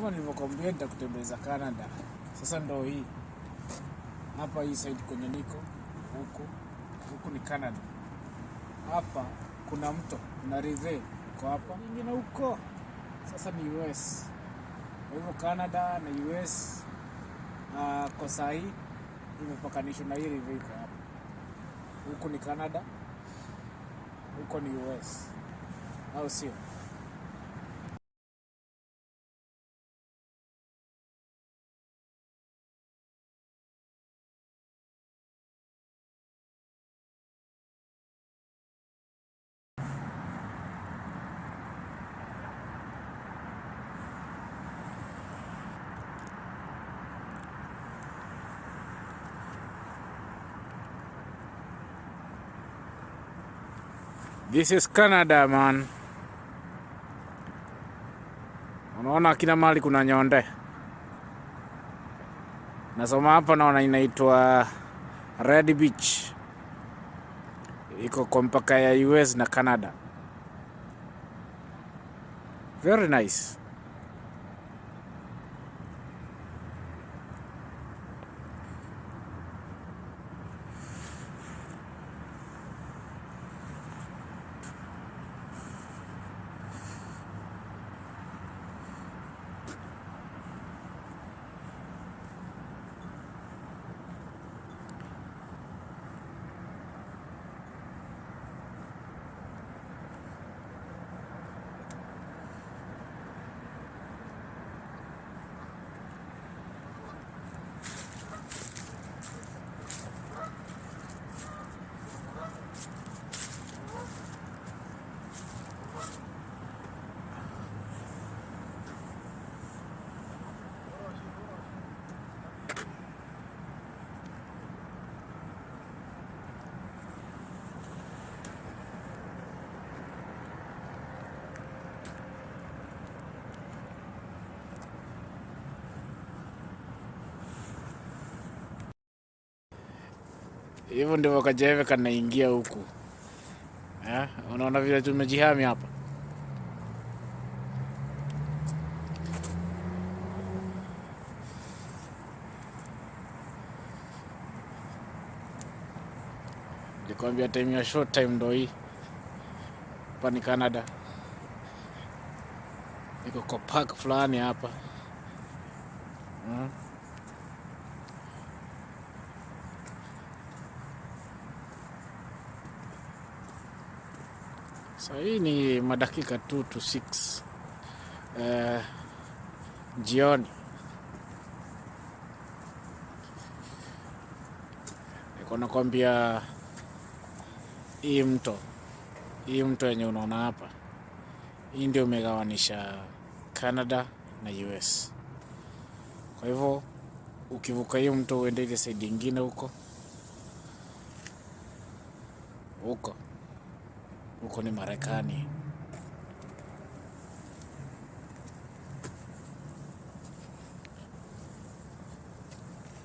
Kama nilivyokuambia nitakutembeza Canada. Sasa ndo hii. Hapa hii side kwenye niko huku ni Canada. Hapa kuna mto, kuna river kwa hapa. Nyingine huko. Sasa ni US. Kwa hivyo Canada na US kwa saa hii imepakanishwa na hii river iko hapa. Huku ni Canada. Huko ni US. Au sio? This is Canada, man. Unaona kila mahali kuna nyonde. Nasoma hapa naona inaitwa Red Beach. Iko kwa mpaka ya US na Canada. Very nice. Hivyo ndivyo kajeve kanaingia huku. Unaona vile tumejihami hapa. Nilikwambia time ya short time ndo hii. Hapa ni Canada. Niko kwa park fulani hapa. So hii ni madakika 2 to 6 jioni. Niko nakwambia hii mto yenye unaona hapa, hii ndio umegawanisha Canada na US. Kwa hivyo ukivuka hii mto uende ile side nyingine huko ni Marekani.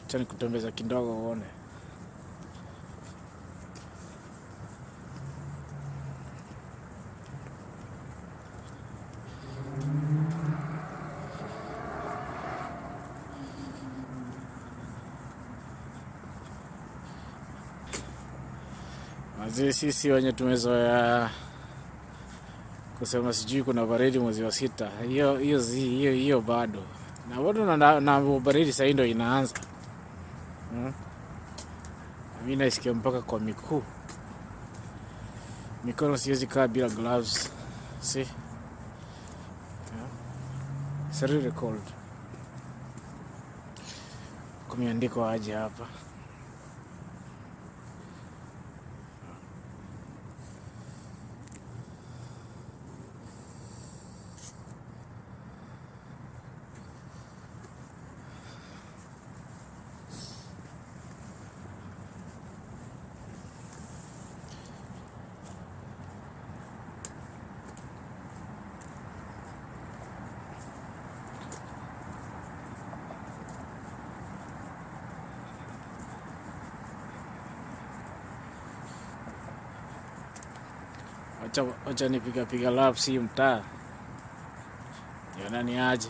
Acha nikutembeza kidogo uone. Wazee sisi wenye tumezoea kusema sijui kuna baridi mwezi wa 6. Hiyo bado. Na bado na baridi sasa ndio inaanza. Mimi naisikia mpaka kwa miguu. Mikono siwezi kaa bila gloves. See? It's really cold. Kumeandikwa aje hapa. Wacha nipiga laps hii mtaa. Yana ni aje.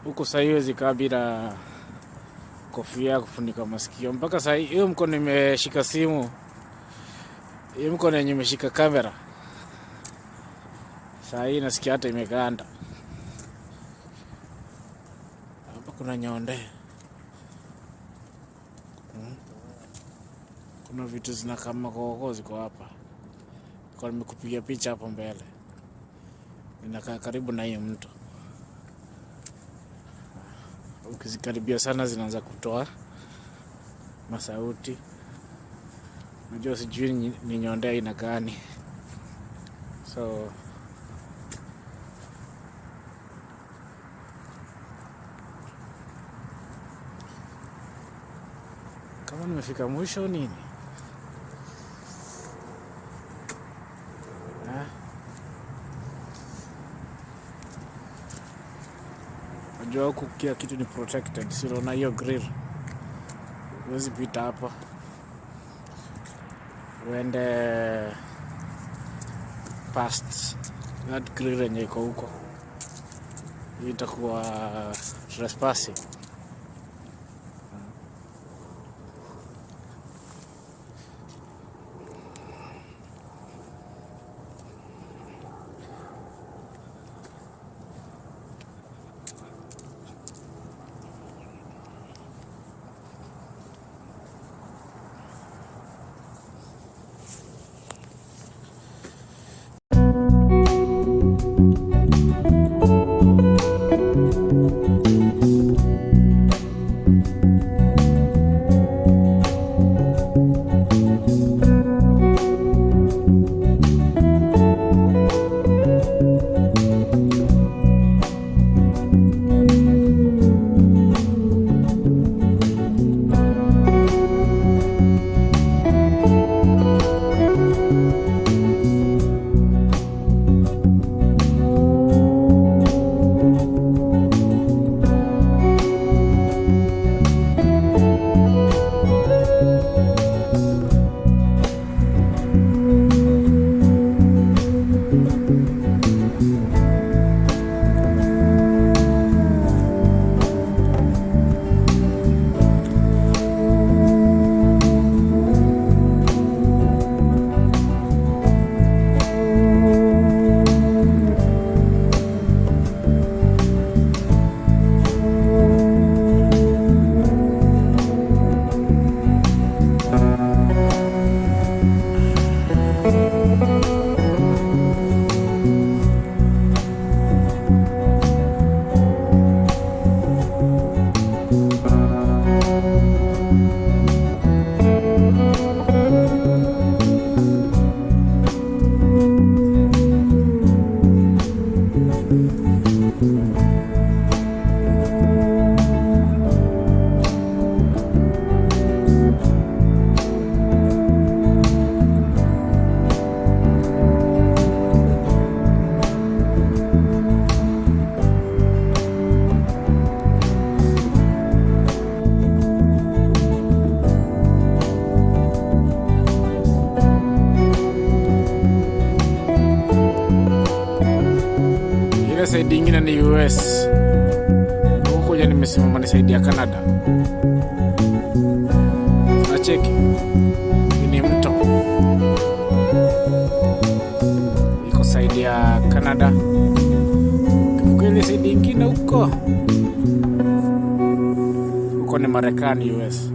Huko sasa hiwezi kaa bila kofia kufunika masikio. Mpaka sasa hiyo mkono nimeshika simu. Hiyo mkono yenye imeshika kamera. Sasa hii nasikia hata imeganda. Hapa kuna nyonde. Kuna vitu zina kama koko ziko hapa. Kwa nimekupigia picha hapo mbele. Inakaa karibu na hiyo mto. Ukizikaribia sana zinaanza kutoa masauti. Unajua sijui ni nyonde aina gani. So kama nimefika mwisho nini? Unajua huku kila kitu ni protected. Si unaona hiyo grill. Huwezi pita hapa. Uende past that grill yenye iko huko. Hii itakuwa trespassing. Side ingine ni US. Huko ya nimesimama ni side ya Canada. Nacheki. Ni mto. Iko side ya Canada. Kivuka ile side ingine huko. Huko ni Marekani US.